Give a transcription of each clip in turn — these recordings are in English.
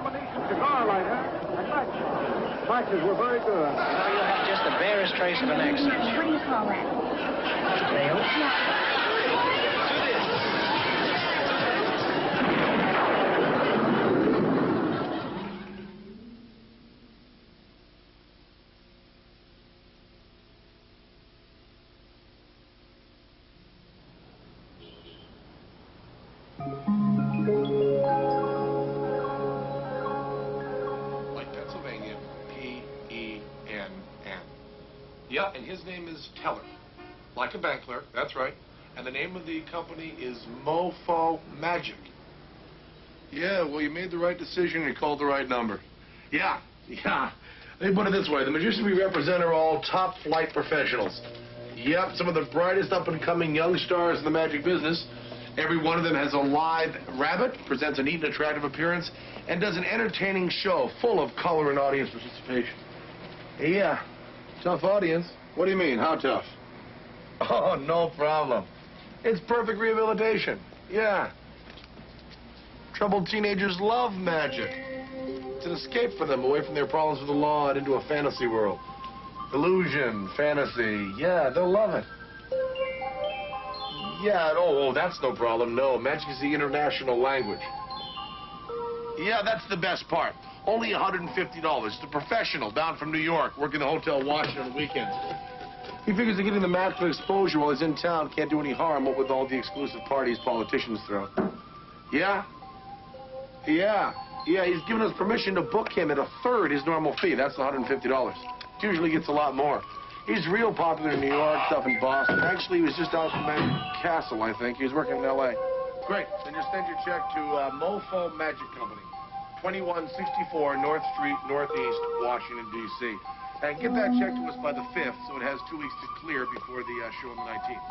combination cigar lighter and match. Matches were very good. Now you'll have just the barest trace of an exit. What do you call that? Nail? Like Pennsylvania, P-E-N-N. Yeah, and his name is Teller. Like a bank clerk, that's right. And the name of the company is Mofo Magic. Yeah, well, you made the right decision and you called the right number. Yeah. Let me put it this way. The magicians we represent are all top-flight professionals. Yep, some of the brightest up-and-coming young stars in the magic business. Every one of them has a live rabbit, presents a neat and attractive appearance, and does an entertaining show full of color and audience participation. Yeah, tough audience. What do you mean, how tough? Oh, no problem. It's perfect rehabilitation. Yeah. Troubled teenagers love magic. It's an escape for them away from their problems with the law and into a fantasy world. Illusion, fantasy, yeah, they'll love it. Yeah, oh, that's no problem. No, magic is the international language. Yeah, that's the best part. Only $150. The professional down from New York, working the Hotel Washington on the weekends. He figures that getting the maximum exposure while he's in town can't do any harm, what with all the exclusive parties politicians throw. Yeah, he's given us permission to book him at a third his normal fee. That's $150. Usually gets a lot more. He's real popular in New York, stuff in Boston. Actually, he was just out from Magic Castle, I think. He was working in L.A. Great. Then just send your check to Mofo Magic Company, 2164 North Street, Northeast, Washington, D.C. And get that check to us by the 5th, so it has 2 weeks to clear before the show on the 19th.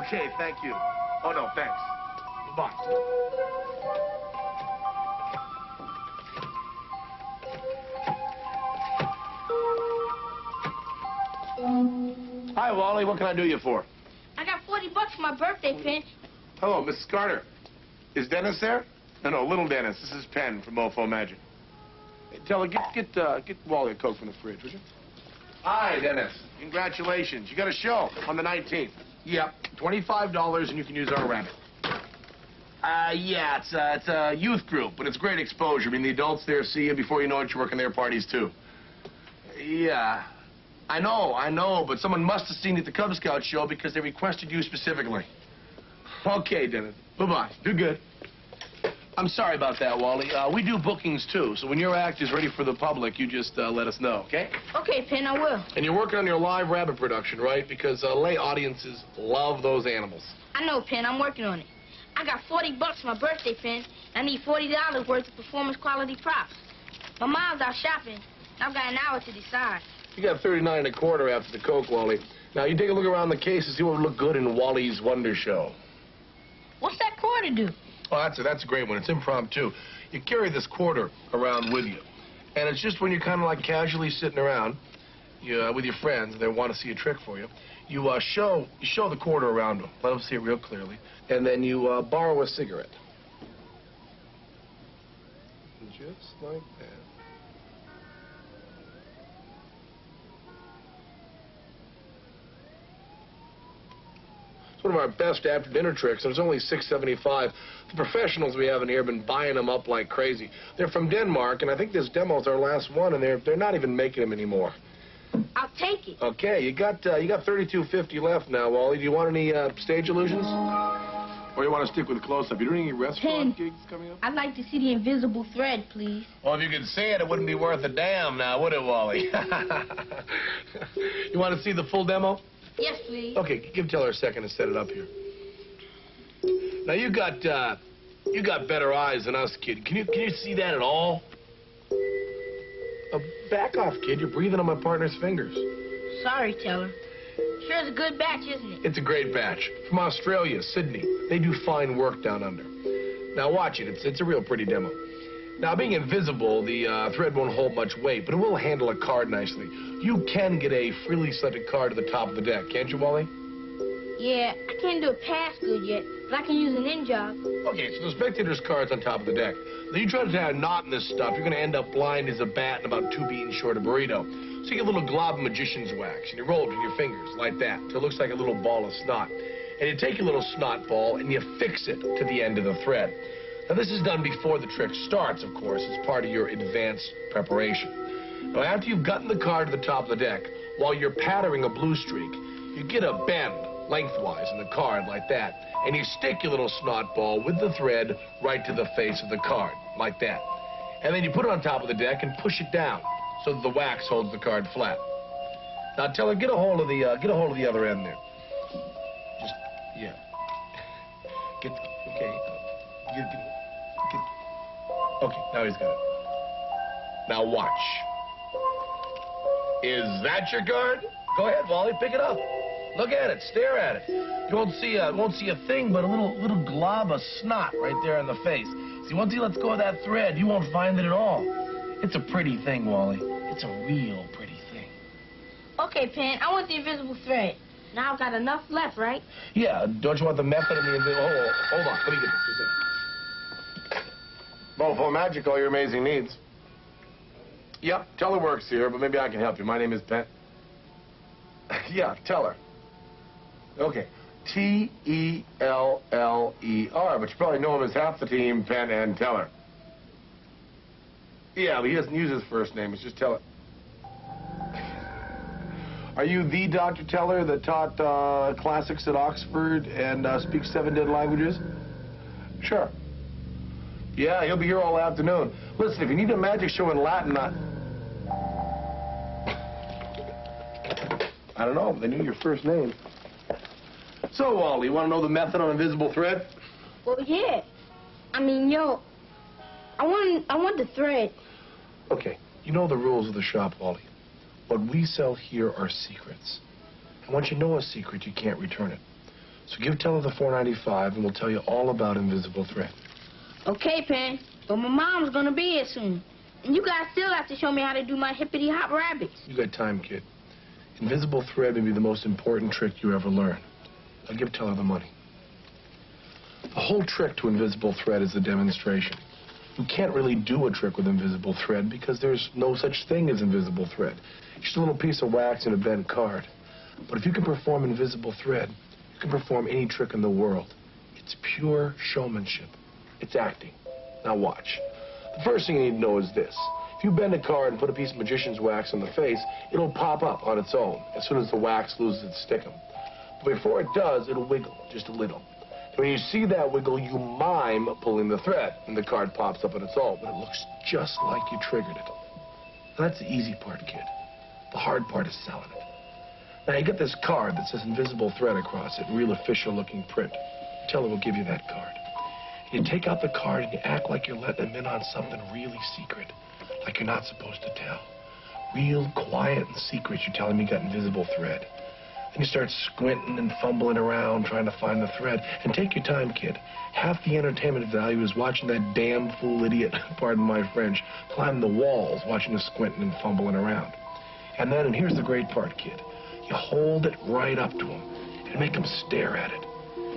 Okay, thank you. Oh, no, thanks. Bye. Hi, Wally. What can I do you for? I got $40 for my birthday, Penn. Hello, Mrs. Carter. Is Dennis there? No, little Dennis. This is Penn from Mofo Magic. Hey, tell her, get Wally a Coke from the fridge, would you? Hi, Dennis. Congratulations. You got a show on the 19th. Yep, $25, and you can use our rabbit. Yeah, it's a youth group, but it's great exposure. I mean, the adults there see you before you know it, you're working their parties, too. Yeah. I know, but someone must have seen you at the Cub Scout show because they requested you specifically. Okay, Dennis. Bye-bye. Do good. I'm sorry about that, Wally. We do bookings, too, so when your act is ready for the public, you just let us know, okay? Okay, Penn, I will. And you're working on your live rabbit production, right? Because lay audiences love those animals. I know, Penn. I'm working on it. I got $40 for my birthday, Penn. I need $40 worth of performance-quality props. My mom's out shopping. I've got an hour to decide. You got 39 1/4 after the Coke, Wally. Now, you take a look around the case and see what would look good in Wally's Wonder Show. What's that quarter do? Oh, that's a great one. It's impromptu. You carry this quarter around with you. And it's just when you're kind of like casually sitting around with your friends, they want to see a trick for you. You show the quarter around them. Let them see it real clearly. And then you borrow a cigarette. Just like that. It's one of our best after-dinner tricks, and it's only $6.75. The professionals we have in here have been buying them up like crazy. They're from Denmark, and I think this demo's our last one, and they're not even making them anymore. I'll take it. Okay, you got $32.50 left now, Wally. Do you want any stage illusions? Or you want to stick with the close-up? You doing any restaurant gigs coming up? I'd like to see the invisible thread, please. Well, if you could see it, it wouldn't be worth a damn now, would it, Wally? You want to see the full demo? Yes, please. Okay, give Teller a second to set it up here. Now you got better eyes than us, kid. Can you see that at all? Back off, kid. You're breathing on my partner's fingers. Sorry, Teller. Sure is a good batch, isn't it? It's a great batch. From Australia, Sydney. They do fine work down under. Now watch it. It's a real pretty demo. Now, being invisible, the thread won't hold much weight, but it will handle a card nicely. You can get a freely selected card to the top of the deck, can't you, Wally? Yeah, I can't do a pass good yet, but I can use an in job. Okay, so the spectator's card's on top of the deck. Then you try to tie a knot in this stuff, you're going to end up blind as a bat and about 2 beaten short of burrito. So you get a little glob of magician's wax, and you roll it with your fingers like that, so it looks like a little ball of snot. And you take your little snot ball and you fix it to the end of the thread. Now, this is done before the trick starts, of course. It's part of your advanced preparation. Now, after you've gotten the card to the top of the deck, while you're patterning a blue streak, you get a bend lengthwise in the card like that, and you stick your little snot ball with the thread right to the face of the card like that. And then you put it on top of the deck and push it down so that the wax holds the card flat. Now, Teller, get a hold of the other end there. Just, yeah. Okay. Okay, now he's got it. Now watch. Is that your card? Go ahead, Wally, pick it up. Look at it, stare at it. You won't see a thing but a little glob of snot right there in the face. See, once he lets go of that thread, you won't find it at all. It's a pretty thing, Wally. It's a real pretty thing. Okay, Penn, I want the invisible thread. Now I've got enough left, right? Yeah, don't you want the method of the invisible... Oh, hold on, let me get this. Mofo Magic, all your amazing needs. Yep, Teller works here, but maybe I can help you. My name is Penn. Yeah, Teller. Okay, T-E-L-L-E-R, but you probably know him as half the team, Penn and Teller. Yeah, but he doesn't use his first name. It's just Teller. Are you the Dr. Teller that taught classics at Oxford and speaks 7 dead languages? Sure. Yeah, he'll be here all afternoon. Listen, if you need a magic show in Latin, I don't know. They knew your first name. So, Wally, you want to know the method on invisible thread? Well, yeah. I mean, I want the thread. Okay, you know the rules of the shop, Wally. What we sell here are secrets. And once you know a secret, you can't return it. So give Teller the $4.95, and we'll tell you all about invisible thread. Okay, Penn, but my mom's gonna be here soon. And you guys still have to show me how to do my hippity-hop rabbits. You got time, kid. Invisible thread may be the most important trick you ever learn. I'll give Teller the money. The whole trick to invisible thread is the demonstration. You can't really do a trick with invisible thread because there's no such thing as invisible thread. It's just a little piece of wax and a bent card. But if you can perform invisible thread, you can perform any trick in the world. It's pure showmanship. It's acting. Now watch. The first thing you need to know is this. If you bend a card and put a piece of magician's wax on the face, it'll pop up on its own as soon as the wax loses its stickum. But before it does, it'll wiggle just a little. When you see that wiggle, you mime pulling the thread, and the card pops up on its own, but it looks just like you triggered it. Now, that's the easy part, kid. The hard part is selling it. Now, you get this card that says invisible thread across it, real official-looking print. Teller will give you that card. You take out the card and you act like you're letting him in on something really secret, like you're not supposed to tell. Real quiet and secret, you tell him you got invisible thread. Then you start squinting and fumbling around trying to find the thread. And take your time, kid. Half the entertainment value is watching that damn fool idiot, pardon my French, climb the walls, watching us squinting and fumbling around. And then, and here's the great part, kid, you hold it right up to him and make him stare at it.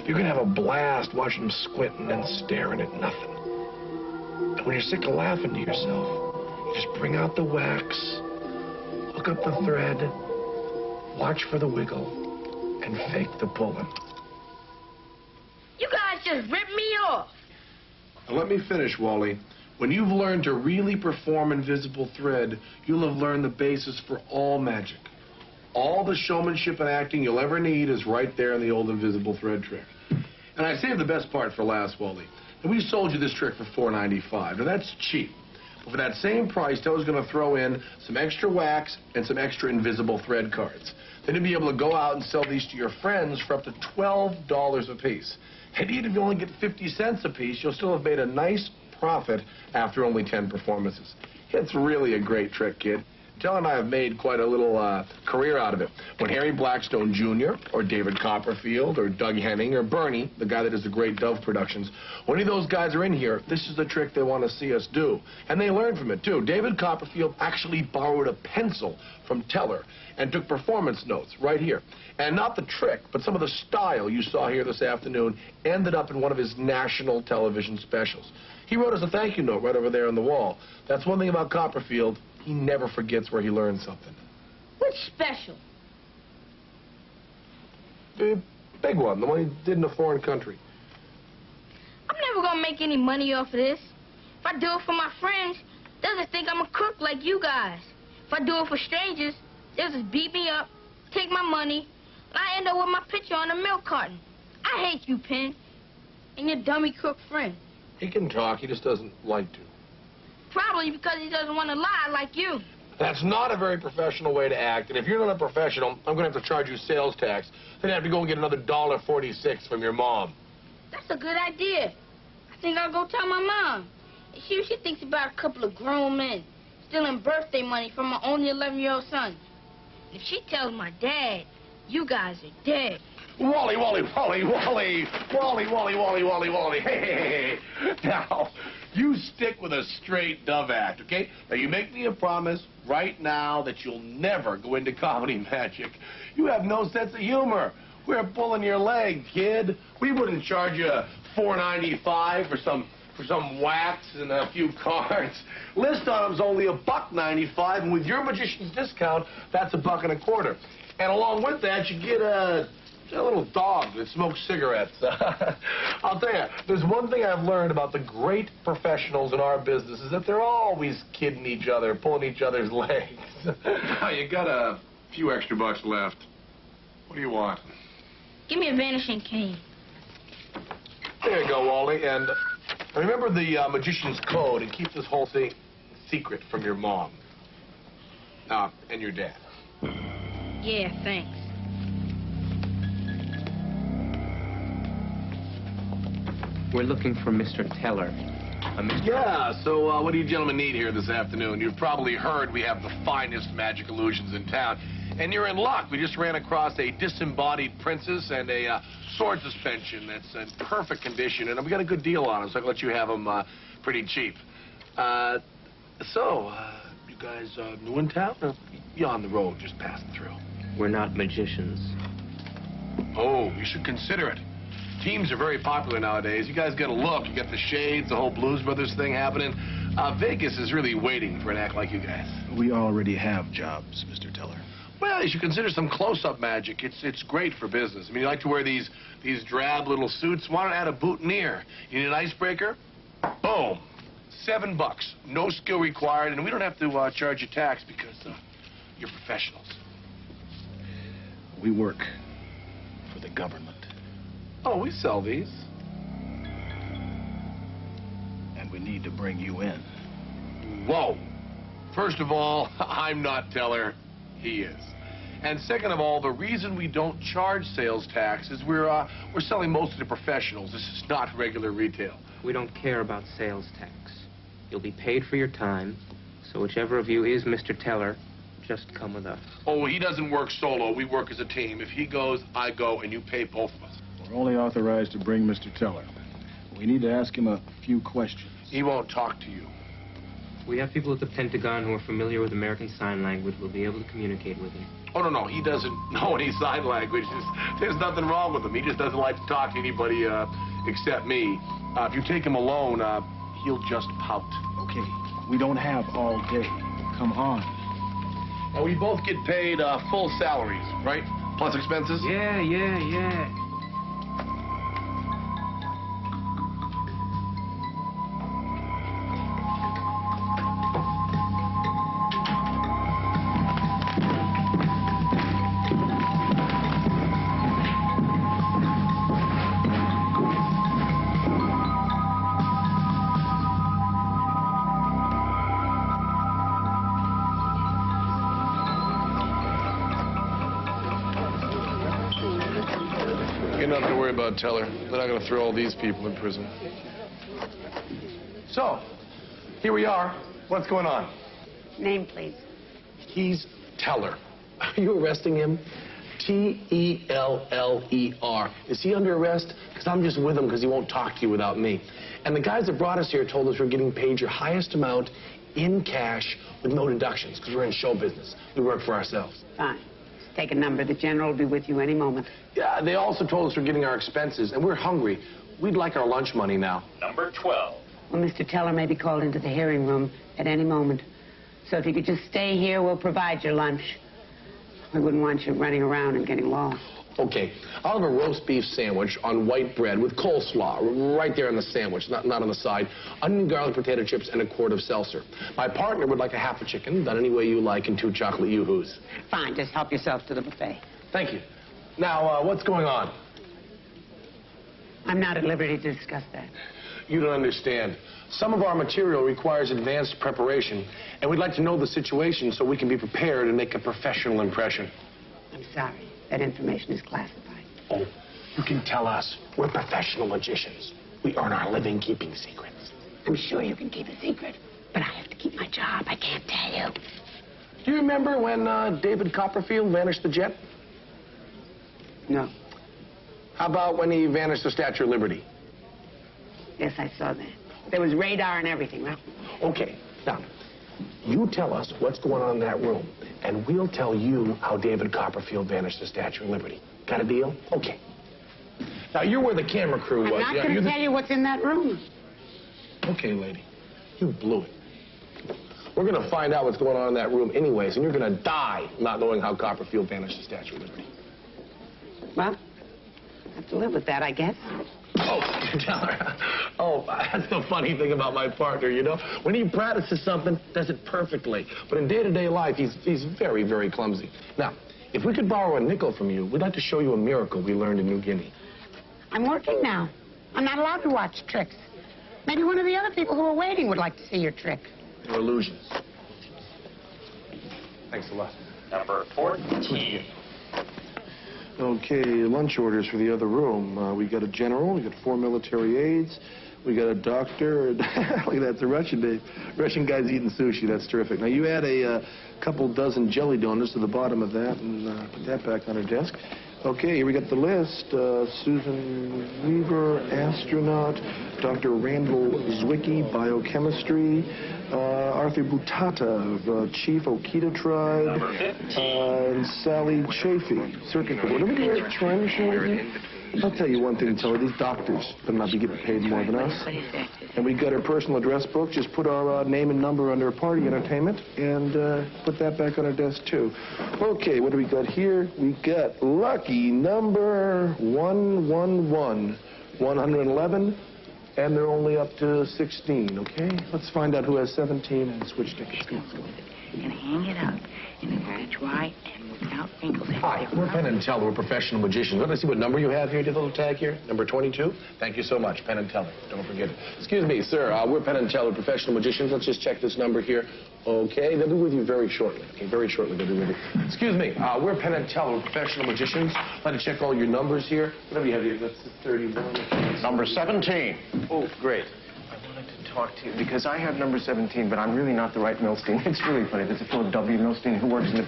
You're going to have a blast watching him squinting and staring at nothing. And when you're sick of laughing to yourself, you just bring out the wax, hook up the thread, watch for the wiggle, and fake the pulling. You guys just ripped me off. Now let me finish, Wally. When you've learned to really perform invisible thread, you'll have learned the basis for all magic. All the showmanship and acting you'll ever need is right there in the old invisible thread trick. And I saved the best part for last, Wally. And we sold you this trick for $4.95. Now that's cheap. But for that same price, Teller's going to throw in some extra wax and some extra invisible thread cards. Then you'll be able to go out and sell these to your friends for up to $12 a piece. And even if you only get 50 cents a piece, you'll still have made a nice profit after only 10 performances. It's really a great trick, kid. Teller and I have made quite a little career out of it. When Harry Blackstone Jr. or David Copperfield or Doug Henning or Bernie, the guy that does the great Dove productions, when any of those guys are in here, this is the trick they want to see us do. And they learn from it, too. David Copperfield actually borrowed a pencil from Teller and took performance notes right here. And not the trick, but some of the style you saw here this afternoon ended up in one of his national television specials. He wrote us a thank you note right over there on the wall. That's one thing about Copperfield. He never forgets where he learned something. Which special? The big one, the one he did in a foreign country. I'm never gonna make any money off of this. If I do it for my friends, they'll just think I'm a crook like you guys. If I do it for strangers, they'll just beat me up, take my money, and I end up with my picture on a milk carton. I hate you, Penn, and your dummy crook friend. He can talk, he just doesn't like to. Probably because he doesn't want to lie like you. That's not a very professional way to act, and if you're not a professional, I'm going to have to charge you sales tax. Then you have to go and get another $1.46 from your mom. That's a good idea. I think I'll go tell my mom. And see what she thinks about a couple of grown men stealing birthday money from my only 11-year-old son. If she tells my dad, you guys are dead. Wally, Wally, Wally, Wally, Wally, Wally, Wally, Wally, Wally. Hey. Now, you stick with a straight Dove act, okay? Now, you make me a promise right now that you'll never go into comedy magic. You have no sense of humor. We're pulling your leg, kid. We wouldn't charge you $4.95 for some wax and a few cards. List item's only $1.95, and with your magician's discount, that's $1.25. And along with that, you get a little dog that smokes cigarettes. I'll tell you, there's one thing I've learned about the great professionals in our business is that they're always kidding each other, pulling each other's legs. You got a few extra bucks left. What do you want? Give me a vanishing cane. There you go, Wally. And remember the magician's code and keep this whole thing secret from your mom. And your dad. Yeah, thanks. We're looking for Mr. Teller. Yeah, so what do you gentlemen need here this afternoon? You've probably heard we have the finest magic illusions in town. And you're in luck. We just ran across a disembodied princess and a sword suspension that's in perfect condition. And we got a good deal on them, so I can let you have them pretty cheap. You guys new in town? Or you on the road, just passing through? We're not magicians. Oh, you should consider it. Teams are very popular nowadays. You guys got to look. You got the shades, the whole Blues Brothers thing happening. Vegas is really waiting for an act like you guys. We already have jobs, Mr. Teller. Well, you should consider some close-up magic. It's great for business. I mean, you like to wear these drab little suits. Why don't add a boutonniere? You need an icebreaker? Boom. $7. No skill required, and we don't have to charge you tax because you're professionals. We work for the government. Oh, we sell these. And we need to bring you in. Whoa. First of all, I'm not Teller. He is. And second of all, the reason we don't charge sales tax is we're selling mostly to professionals. This is not regular retail. We don't care about sales tax. You'll be paid for your time, so whichever of you is Mr. Teller, just come with us. Oh, he doesn't work solo. We work as a team. If he goes, I go, and you pay both of us. We're only authorized to bring Mr. Teller. We need to ask him a few questions. He won't talk to you. We have people at the Pentagon who are familiar with American Sign Language. We'll be able to communicate with him. Oh, no, he doesn't know any sign language. There's nothing wrong with him. He just doesn't like to talk to anybody except me. If you take him alone, he'll just pout. Okay, we don't have all day. Come on. Now, we both get paid full salaries, right? Plus expenses? Yeah. You got nothing to worry about, Teller. They're not going to throw all these people in prison. So, here we are. What's going on? Name, please. He's Teller. Are you arresting him? T-E-L-L-E-R. Is he under arrest? Because I'm just with him because he won't talk to you without me. And the guys that brought us here told us we're getting paid your highest amount in cash with no deductions because we're in show business. We work for ourselves. Fine. Take a number. The general will be with you any moment. Yeah, they also told us we're getting our expenses, and we're hungry. We'd like our lunch money now. Number 12. Well, Mr. Teller may be called into the hearing room at any moment. So if you could just stay here, we'll provide your lunch. We wouldn't want you running around and getting lost. Okay, I'll have a roast beef sandwich on white bread with coleslaw right there on the sandwich, not on the side, onion garlic potato chips, and a quart of seltzer. My partner would like a half a chicken, done any way you like, and 2 chocolate yoo-hoos. Fine, just help yourself to the buffet. Thank you. Now, what's going on? I'm not at liberty to discuss that. You don't understand. Some of our material requires advanced preparation, and we'd like to know the situation so we can be prepared and make a professional impression. I'm sorry. That information is classified. Oh, you can tell us. We're professional magicians. We earn our living keeping secrets. I'm sure you can keep a secret, but I have to keep my job. I can't tell you. Do you remember when David Copperfield vanished the jet? No. How about when he vanished the Statue of Liberty? Yes, I saw that. There was radar and everything, right? Okay, now, you tell us what's going on in that room, and we'll tell you how David Copperfield vanished the Statue of Liberty. Got a deal? Okay. Now, you're where the camera crew was. I'm not going to tell you what's in that room. Okay, lady. You blew it. We're going to find out what's going on in that room anyways, and you're going to die not knowing how Copperfield vanished the Statue of Liberty. Well, I have to live with that, I guess. Oh, Teller. Oh, that's the funny thing about my partner, you know? When he practices something, does it perfectly. But in day-to-day life, he's very, very clumsy. Now, if we could borrow a nickel from you, we'd like to show you a miracle we learned in New Guinea. I'm working now. I'm not allowed to watch tricks. Maybe one of the other people who are waiting would like to see your trick. They're illusions. Thanks a lot. Number 14. Okay, lunch orders for the other room. We got a general, we got 4 military aides, we got a doctor. Look at that, it's a Russian day. Russian guy's eating sushi, that's terrific. Now, you add a couple dozen jelly donuts to the bottom of that and put that back on her desk. Okay, here we got the list. Susan Weaver, astronaut. Dr. Randall Zwicky, biochemistry. Arthur Butata of Chief Okita tribe. And Sally Chafee, circuit board. Are we going to trench over here? I'll tell you one thing, Teller. These doctors better not be getting paid more than us. And we got her personal address book. Just put our name and number under party entertainment and put that back on our desk, too. Okay, what do we got here? We got lucky number 111. 111. And they're only up to 16, okay? Let's find out who has 17 and switch tickets. You're going to hang it up, and it's going to dry and without wrinkles. Hi, we're Penn and Teller. We're professional magicians. Let me see what number you have here. Do a little tag here. Number 22. Thank you so much, Penn and Teller. Don't forget it. Excuse me, sir. We're Penn and Teller, professional magicians. Let's just check this number here. Okay, they'll be with you very shortly. Okay, very shortly they'll be with you. Excuse me. We're Penn and Teller, professional magicians. Let me check all your numbers here. Whatever you have here. That's 31. Number 17. Oh, great. I wanted to talk to you because I have number 17, but I'm really not the right Milstein. It's really funny. There's a Philip W. Milstein who works in the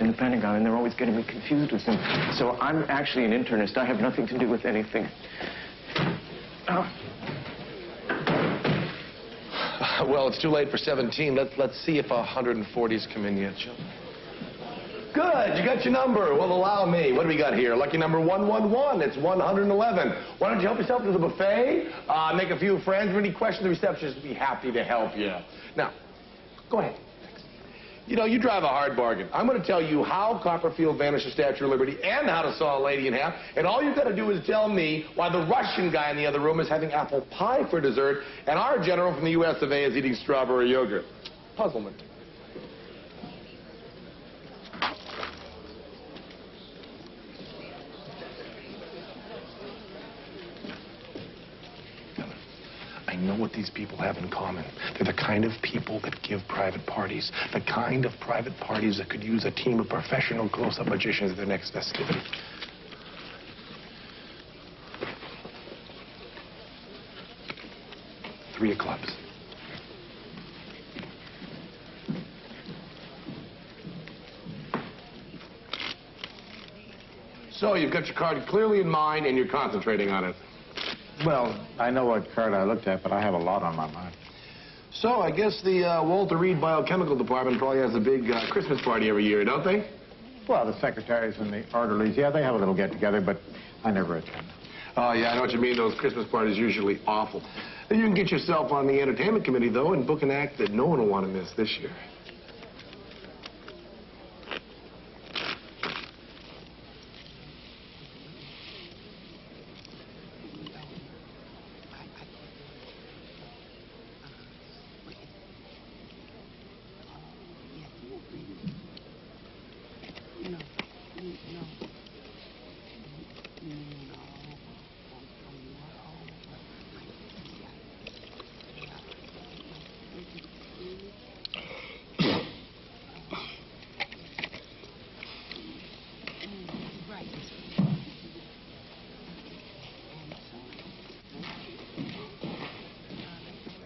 in the Pentagon, and they're always getting me confused with him. So I'm actually an internist. I have nothing to do with anything. Well, it's too late for 17. Let's see if 140's come in yet, Joe. Good, you got your number. Well, allow me. What do we got here? Lucky number 111. It's 111. Why don't you help yourself to the buffet? Make a few friends. Any questions, the receptionist will be happy to help you. Now, go ahead. You know, you drive a hard bargain. I'm going to tell you how Copperfield vanished the Statue of Liberty and how to saw a lady in half. And all you've got to do is tell me why the Russian guy in the other room is having apple pie for dessert and our general from the U.S. of A. is eating strawberry yogurt. Puzzlement. I know what these people have in common. They're the kind of people that give private parties. The kind of private parties that could use a team of professional close-up magicians at their next festivity. Three of clubs. So you've got your card clearly in mind and you're concentrating on it. Well, I know what card I looked at, but I have a lot on my mind. So I guess the Walter Reed Biochemical Department probably has a big Christmas party every year, don't they? Well, the secretaries and the orderlies, yeah, they have a little get-together, but I never attend. Oh, yeah, I know what you mean. Those Christmas parties are usually awful. You can get yourself on the entertainment committee, though, and book an act that no one will want to miss this year.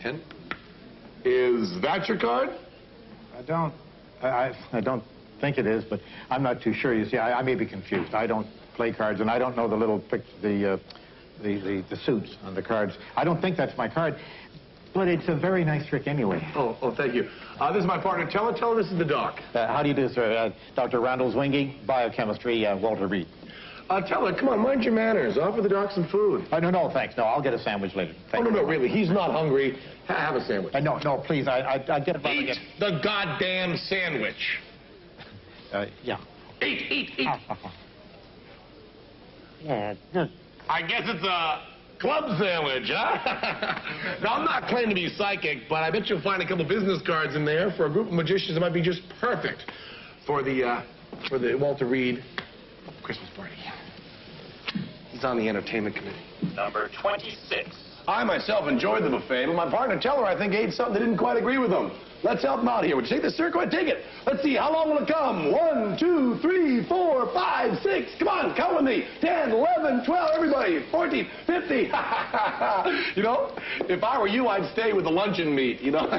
Penn? Is that your card? I don't think it is, but I'm not too sure. You see, I may be confused. I don't play cards, and I don't know the little the suits on the cards. I don't think that's my card, but it's a very nice trick anyway. Oh, thank you. This is my partner, Teller. Teller, this is the doc. How do you do, sir? Dr. Randall Zwingy, biochemistry, Walter Reed. Teller, come on, mind your manners. Offer the doc some food. No, thanks. No, I'll get a sandwich later. Thank you. No, really. He's not hungry. Have a sandwich. No, please. I'd get it. Eat the goddamn sandwich. Yeah. Eat. Yeah. I guess it's a club sandwich, huh? Now, I'm not claiming to be psychic, but I bet you'll find a couple business cards in there for a group of magicians that might be just perfect for the Walter Reed Christmas party. He's on the entertainment committee. Number 26. I myself enjoyed the buffet, but my partner Teller, I think, ate something that didn't quite agree with him. Let's help him out here. Would you take this, sir? Go ahead, take it. Let's see, how long will it come? 1, 2, 3, 4, 5, 6. Come on, count with me. 10, 11, 12, everybody. 14, 50. You know, if I were you, I'd stay with the luncheon meat, you know.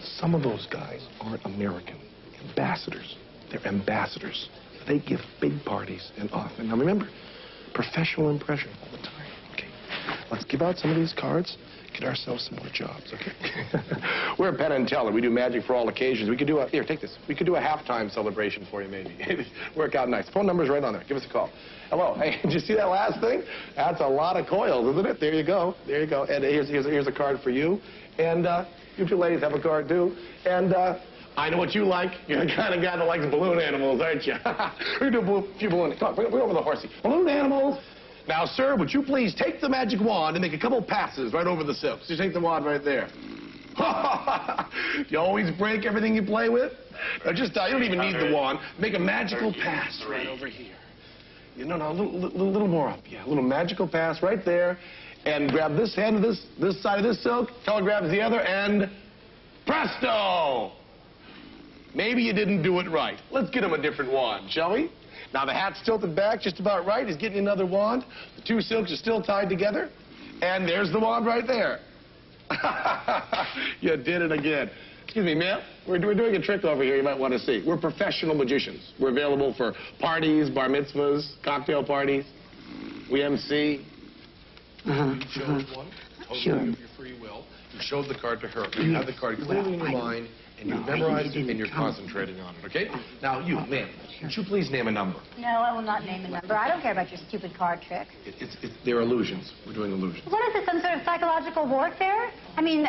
Some of those guys aren't American ambassadors. They're ambassadors. They give big parties and often. Now, remember, professional impression all the time. Okay, let's give out some of these cards. Get ourselves some more jobs, okay? We're Penn and Teller. We do magic for all occasions. We could do here, take this. We could do a halftime celebration for you, maybe. Work out nice. Phone number's right on there. Give us a call. Hello. Hey, did you see that last thing? That's a lot of coils, isn't it? There you go. There you go. And here's a card for you. And you two ladies have a card, too. And I know what you like. You're the kind of guy that likes balloon animals, aren't you? We do a few balloon. Come on, bring over the horsey. Balloon animals. Now, sir, would you please take the magic wand and make a couple passes right over the silks? Just take the wand right there. You always break everything you play with? Now, just, you don't even need the wand. Make a magical pass right over here. You know, a little more up. Yeah, a little magical pass right there. And grab this hand of this side of this silk. Teller grabs the other, and presto! Maybe you didn't do it right. Let's get him a different wand, shall we? Now, the hat's tilted back just about right. He's getting another wand. The two silks are still tied together. And there's the wand right there. You did it again. Excuse me, ma'am. We're doing a trick over here you might want to see. We're professional magicians. We're available for parties, bar mitzvahs, cocktail parties. We MC. You chose one. Sure. Of your free will. You showed the card to her. You had the card clearly in your mind. And you memorized it, and you're concentrating on it, okay? Now, you, ma'am, would you please name a number? No, I will not name a number. I don't care about your stupid card trick. They're illusions. We're doing illusions. What is this, some sort of psychological warfare? I mean,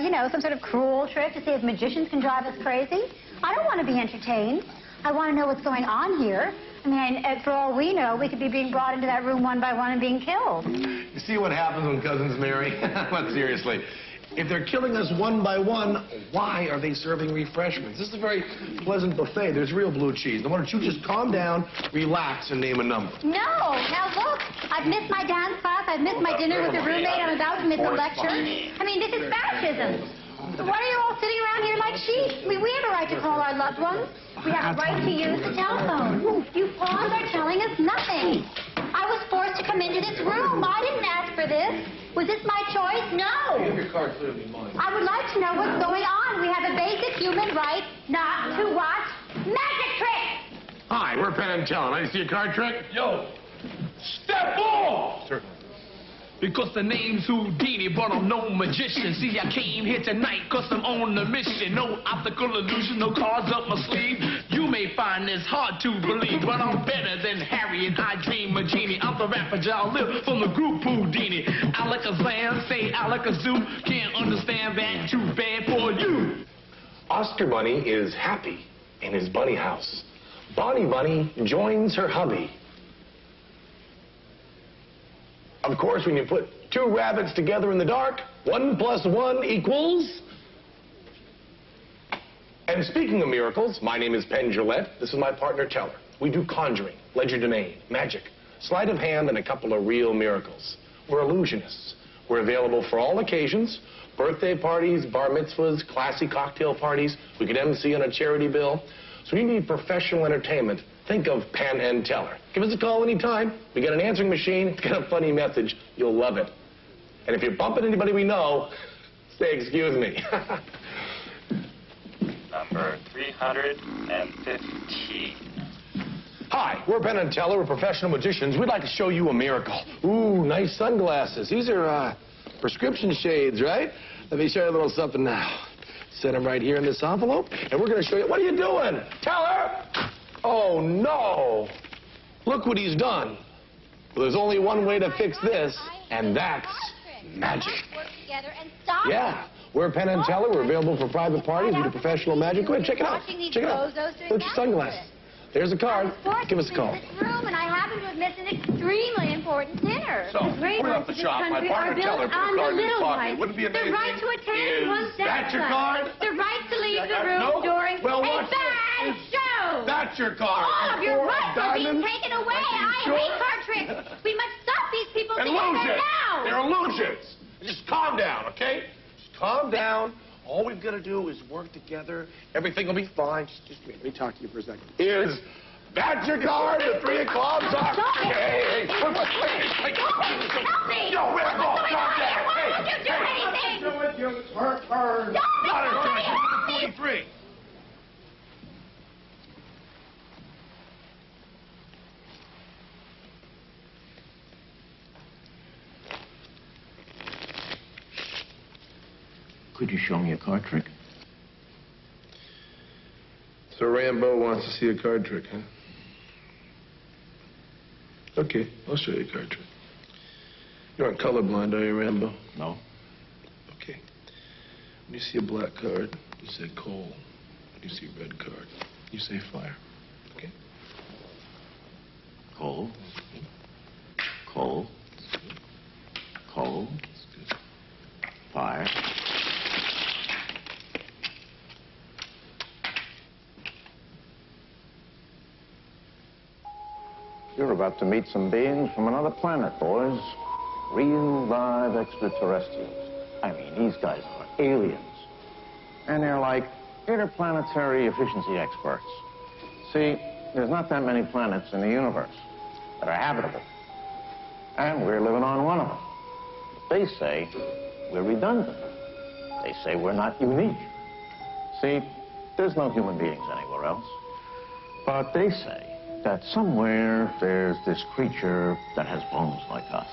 you know, some sort of cruel trick to see if magicians can drive us crazy? I don't want to be entertained. I want to know what's going on here. I mean, for all we know, we could be being brought into that room one by one and being killed. You see what happens when cousins marry? But seriously. If they're killing us one by one, why are they serving refreshments? This is a very pleasant buffet. There's real blue cheese. Now, why don't you just calm down, relax, and name a number? No. Now, look. I've missed my dance class. I've missed my dinner with the roommate. I'm about to miss a lecture. I mean, this is fascism. Why are you all sitting around here like sheep? I mean, we have a right to call our loved ones. We have a right to use the telephone. You pawns are telling us nothing. I was forced to come into this room. I didn't ask for this. Was this my choice? No. You have your card clearly in mind. I would like to know what's going on. We have a basic human right not to watch magic tricks. Hi, we're Penn and Teller. Let me see a card trick. Yo, step off! Certainly. Because the name's Houdini, but I'm no magician. See, I came here tonight because I'm on a mission. No optical illusion, no cards up my sleeve. You may find this hard to believe, but I'm better than Harry and I dream a genie. I'm the rapper I'll live from the group Houdini. Alakazam, say alakazoo. Can't understand that, too bad for you. Oscar Bunny is happy in his bunny house. Bonnie Bunny joins her hubby. Of course, when you put two rabbits together in the dark, 1 + 1 equals... And speaking of miracles, my name is Penn. This is my partner, Teller. We do conjuring, legerdemain, magic, sleight of hand, and a couple of real miracles. We're illusionists. We're available for all occasions, birthday parties, bar mitzvahs, classy cocktail parties. We can MC on a charity bill. So you need professional entertainment. Think of Penn and Teller. Give us a call anytime. We got an answering machine. It's got a funny message. You'll love it. And if you bump into anybody we know, say, excuse me. Number 315. Hi, we're Penn and Teller. We're professional magicians. We'd like to show you a miracle. Ooh, nice sunglasses. These are prescription shades, right? Let me show you a little something now. Set them right here in this envelope, and we're going to show you. What are you doing? Teller! Oh, no. Look what he's done. Well, there's only one way to fix this, and that's magic. Yeah. We're Penn and Teller. We're available for private parties. We do professional magic. Go ahead, check it out. Check it out. Put your sunglasses. There's a card. Give us a call. Room, and I happen to have missed an extremely important dinner. So, right off the shop, my partner Teller put a card in his pocket. Wouldn't it be amazing? The right to attend one's that your card? The right to leave the room no. during well, a bad show. That's your card. All of your rights are being Diamond. taken away. Sure? I hate card tricks. We must stop these people together now. They're illusions. Just calm down, okay? Just calm down. All we've got to do is work together. Everything will be fine. Just let me talk to you for a second. That's your card. The 3 o'clock. Hey, Help me! Yo, we're all calm down. Why won't you do anything? Do it, you it's her turn. Don't be Not her turn. silly. 23. Could you show me a card trick? So Rambo wants to see a card trick, huh? Okay, I'll show you a card trick. You aren't colorblind, are you, Rambo? No. Okay. When you see a black card, you say coal. When you see a red card, you say fire. Okay? Coal. Coal. Coal. Fire. You're about to meet some beings from another planet, boys. Real, live extraterrestrials. I mean, these guys are aliens. And they're like interplanetary efficiency experts. See, there's not that many planets in the universe that are habitable. And we're living on one of them. They say we're redundant. They say we're not unique. See, there's no human beings anywhere else. But they say that somewhere there's this creature that has bones like us.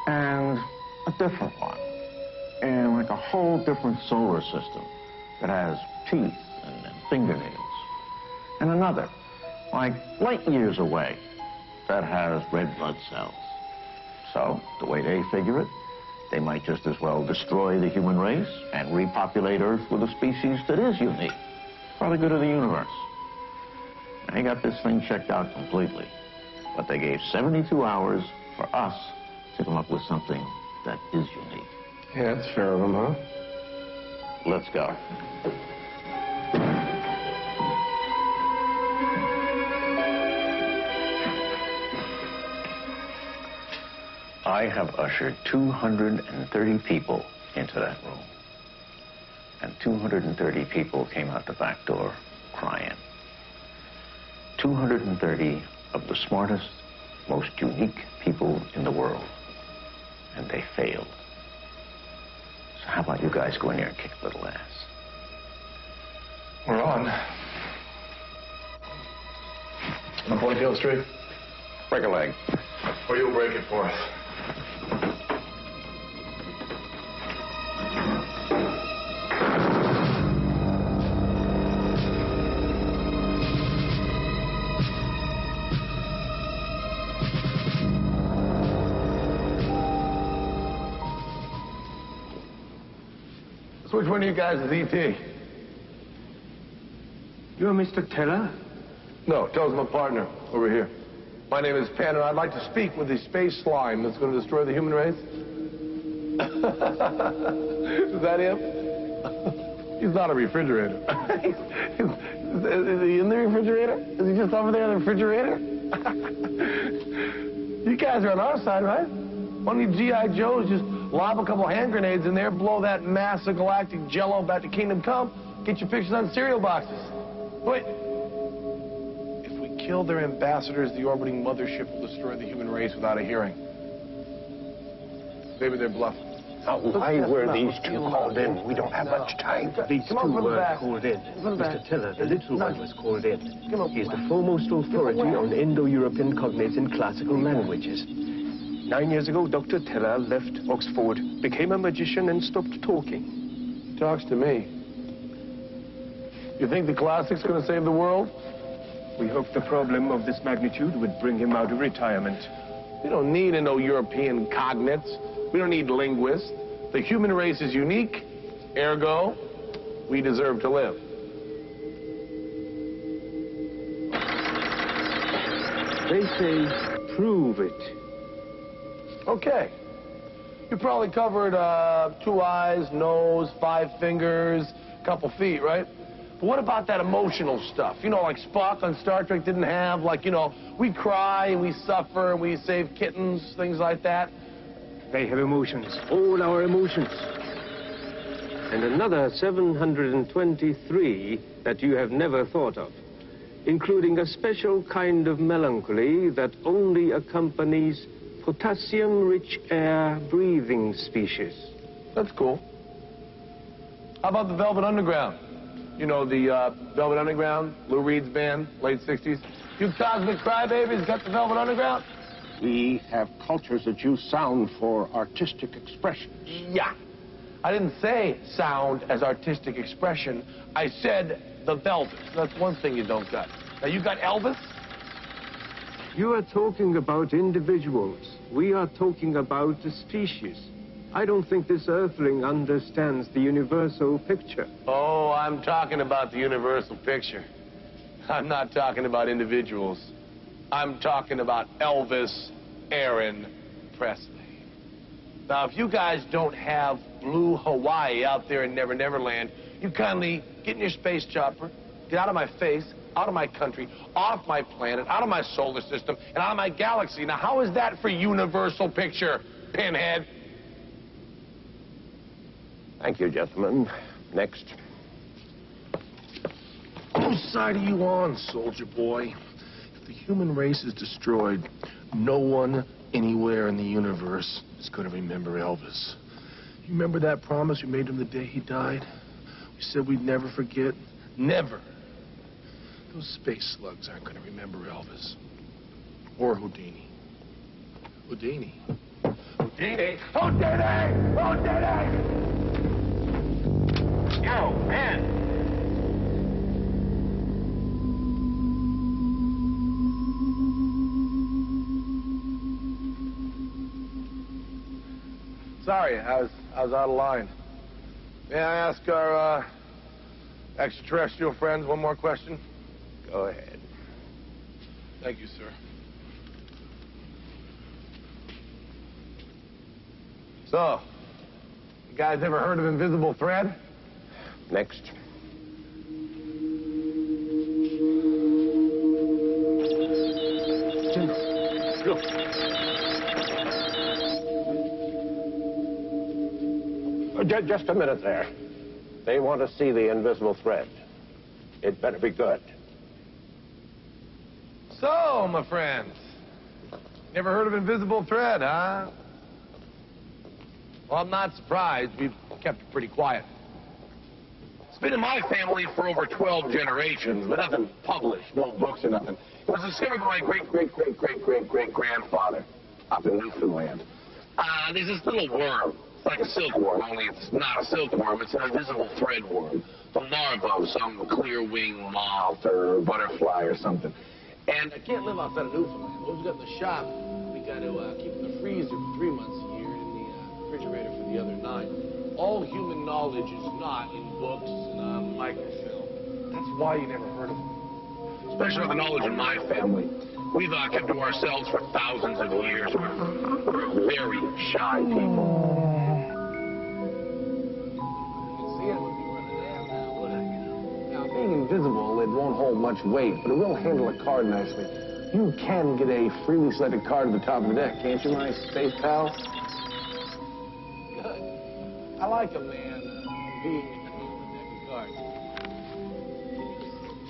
And a different one. And like a whole different solar system that has teeth and fingernails. And another, like light years away, that has red blood cells. So, the way they figure it, they might just as well destroy the human race and repopulate Earth with a species that is unique for the good of the universe. They got this thing checked out completely. But they gave 72 hours for us to come up with something that is unique. Yeah, that's fair of them, huh? Let's go. I have ushered 230 people into that room. And 230 people came out the back door crying. 230 of the smartest, most unique people in the world. And they failed. So how about you guys go in there and kick a little ass? We're on. On 45th Street? Break a leg. Or you'll break it for us. So which one of you guys is E.T.? You're Mr. Teller? No, Tell's my partner over here. My name is Penn, and I'd like to speak with the space slime that's going to destroy the human race. Is that him? He's not a refrigerator. Is he in the refrigerator? Is he just over there in the refrigerator? You guys are on our side, right? One of you G.I. Joes just lob a couple hand grenades in there, blow that mass of galactic jello back to Kingdom Come, get your pictures on cereal boxes. Wait. If we kill their ambassadors, the orbiting mothership will destroy the human race without a hearing. Maybe they're bluffing. Now, why were these two called in? We don't have much time. These two were called in. Mr. Teller, the little one, was called in. He is the foremost authority on Indo-European cognates and classical languages. 9 years ago, Dr. Teller left Oxford, became a magician, and stopped talking. He talks to me. You think the classic's going to save the world? We hoped the problem of this magnitude would bring him out of retirement. We don't need Indo-European cognates. We don't need linguists. The human race is unique, ergo, we deserve to live. They say, prove it. Okay. You probably covered 2 eyes, nose, 5 fingers, couple feet, right? But what about that emotional stuff? You know, like Spock on Star Trek didn't have, like, you know, we cry and we suffer and we save kittens, things like that. They have emotions, all our emotions. And another 723 that you have never thought of, including a special kind of melancholy that only accompanies potassium-rich air breathing species. That's cool. How about the Velvet Underground? You know, the Velvet Underground, Lou Reed's band, late 60s. You cosmic crybabies got the Velvet Underground? We have cultures that use sound for artistic expression. Yeah. I didn't say sound as artistic expression. I said the Velvet. That's one thing you don't got. Now, you got Elvis? You are talking about individuals. We are talking about a species. I don't think this earthling understands the universal picture. Oh, I'm talking about the universal picture. I'm not talking about individuals. I'm talking about Elvis Aaron Presley. Now, if you guys don't have blue Hawaii out there in Never Never Land, you kindly get in your space chopper, get out of my face, out of my country, off my planet, out of my solar system, and out of my galaxy. Now, how is that for universal picture, Pinhead? Thank you, gentlemen. Next. Whose side are you on, soldier boy? If the human race is destroyed, no one anywhere in the universe is going to remember Elvis. You remember that promise we made him the day he died? We said we'd never forget. Never. Those space slugs aren't going to remember Elvis. Or Houdini. Houdini. Houdini! Houdini! Houdini! Yo, man! Sorry, I was out of line. May I ask our extraterrestrial friends one more question? Go ahead. Thank you, sir. So, you guys ever heard of invisible thread? Next. Look. Just a minute there. They want to see the invisible thread. It better be good. So, my friends, never heard of invisible thread, huh? Well, I'm not surprised. We've kept it pretty quiet. It's been in my family for over 12 generations, but nothing published, no books or nothing. It was discovered by my great-great-great-great-great-great-grandfather up in Newfoundland. There's this little worm. It's like a silkworm, only it's not a silkworm. It's an invisible threadworm. The larva of some clear-winged moth or butterfly or something. And I can't live outside of Newfoundland. What we got in the shop, we got to keep in the freezer for 3 months a year and in the refrigerator for the other 9. All human knowledge is not in books and microfilm. That's why you never heard of them. Especially the knowledge in my family. We've kept to ourselves for thousands of years. We're very shy people. Now, being invisible, it won't hold much weight, but it will handle a card nicely. You can get a freely selected card at the top of the deck, can't you, my space pal? Good. I like a man being on the deck of cards.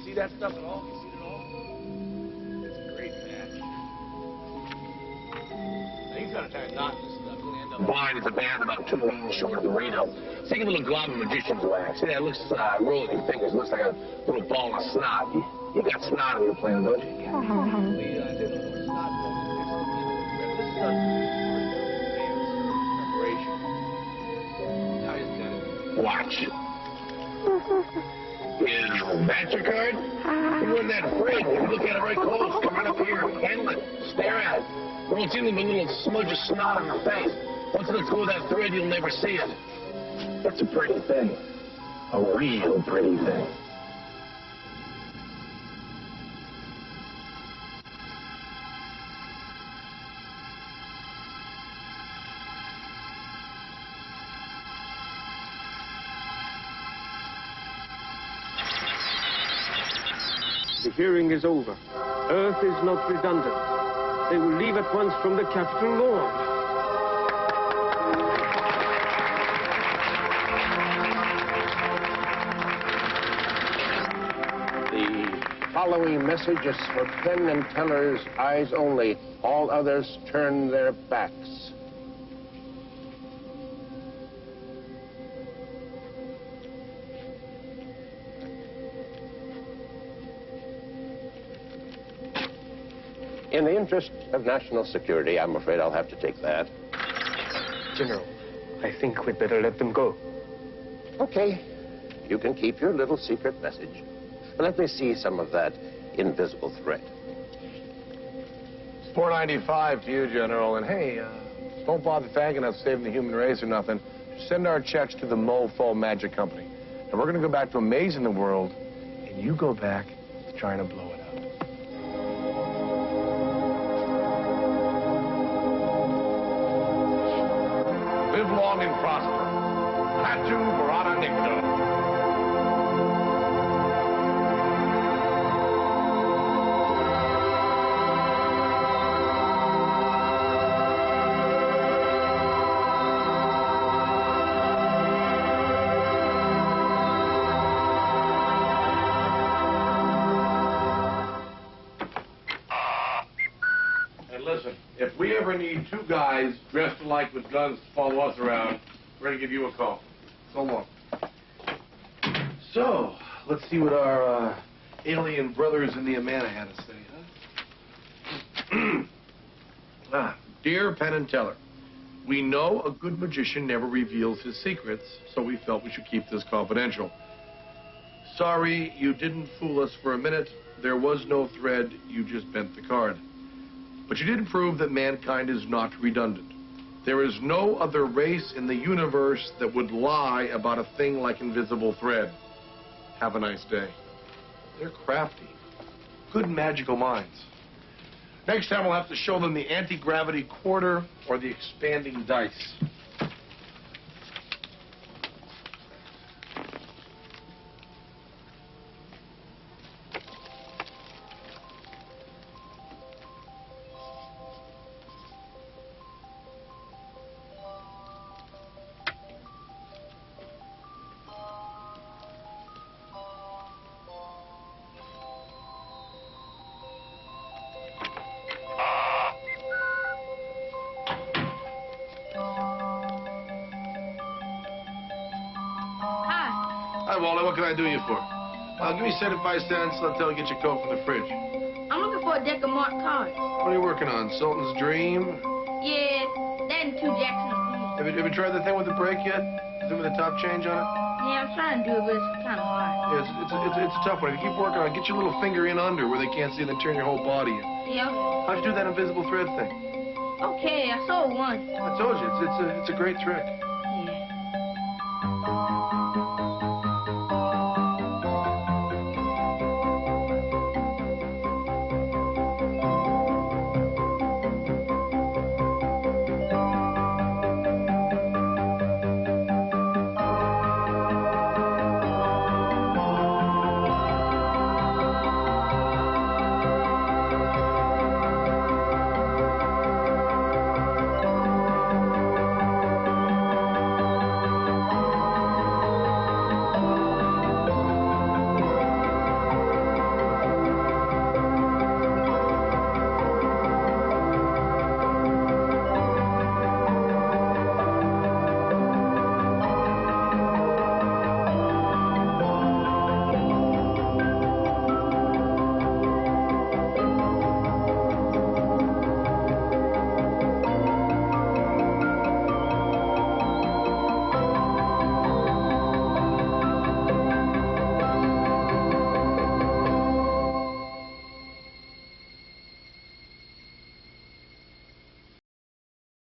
See that stuff at all? You see it all? It's a great match. Now, he's got to try not to stuff. He's going to end up blind as a band about 2 inches short of the Reno. Take a little glob of magician's wax. See, that looks, roll in your fingers. Looks like a little ball of snot. You got snot on your planet, don't you? Take a little snot ball. This is our preparation. Now he's got it. Watch. Is that your card? You weren't that afraid. You look at it right close. Come right up here. Handle it. Stare at it. Well, it's even a little smudge of snot on your face. Once it lets go of that thread, you'll never see it. It's a pretty thing. A real pretty thing. The hearing is over. Earth is not redundant. They will leave at once from the Capitol lawn. The following message is for Penn and Teller's eyes only. All others turn their backs. In the interest of national security, I'm afraid I'll have to take that. General, I think we'd better let them go. Okay. You can keep your little secret message. But let me see some of that invisible thread. It's $4.95 to you, General. And hey, don't bother thanking us saving the human race or nothing. Just send our checks to the Mofo Magic Company. And we're going to go back to amazing the world, and you go back to trying to blow it up. Live long and prosper. Hatu Barada Nicto. Listen, if we ever need 2 guys dressed alike with guns to follow us around, we're going to give you a call. So long. So, let's see what our alien brothers in the Amana had to say, huh? Dear Penn and Teller, we know a good magician never reveals his secrets, so we felt we should keep this confidential. Sorry, you didn't fool us for a minute. There was no thread. You just bent the card. But you did prove that mankind is not redundant. There is no other race in the universe that would lie about a thing like invisible thread. Have a nice day. They're crafty. Good magical minds. Next time we'll have to show them the anti-gravity quarter or the expanding dice. Hi, Wally. What can I do you for? Give me 75 cents. I'll tell you get your coat from the fridge. I'm looking for a deck of marked cards. What are you working on? Sultan's Dream? Yeah, that and 2 Jackson Have you tried the thing with the brake yet? The thing with the top change on it? Yeah, I'm trying to do it, but it's kind of hard. Yeah, it's a tough one. If you keep working on it, get your little finger in under where they can't see and then turn your whole body in. Yeah. How'd you do that invisible thread thing? Okay, I sold one. I told you, it's a great trick.